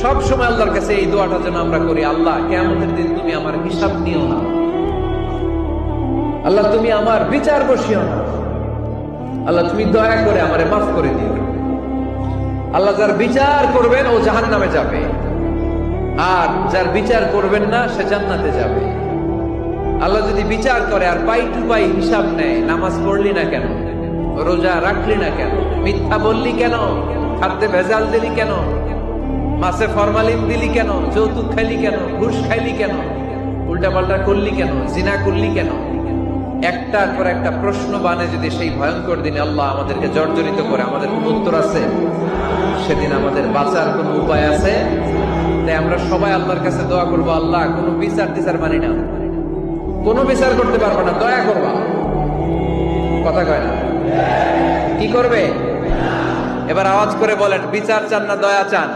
সব সময় আল্লাহর কাছে এই দোয়াটা যেন আমরা করি, আল্লাহ কিয়ামতের দিন তুমি আমার হিসাব নিও না, আল্লাহ তুমি আমার বিচার বসিও না, আল্লাহ তুমি দয়া করে আমারে মাফ করে দিও। আল্লাহ যার বিচার করবেন ও জাহান্নামে যাবে, আর যার বিচার করবেন না সে জান্নাতে যাবে। আল্লাহ যদি বিচার করে আর পাই টু পাই হিসাব নেয়, নামাজ পড়লি না কেন, রোজা রাখলি না কেন, মিথ্যা বললি কেন, খাদ্যে ভেজাল দিলি কেন, মাছে ফরমালিন দিলি কেন, যৌতুক খাইলি কেন, ঘুষ খাইলি কেন, উল্টাপাল্টা করলি কেন, জিনা করলি কেন, একটার পর একটা প্রশ্ন বানে যদি সেই ভয়ঙ্কর দিনে আল্লাহ আমাদেরকে জর্জরিত করে, আমাদের কোন উত্তর আছে? সেদিন আমাদের বাঁচার কোন উপায় আছে? তাই আমরা সবাই আল্লাহর কাছে দোয়া করবো, আল্লাহ কোনো বিচার টিচার মানি না, কোনো বিচার করতে পারবো না, দয়া করবা। কথা কয় না? কি করবে? এবার আওয়াজ করে বলেন, বিচার চান না দয়া চান?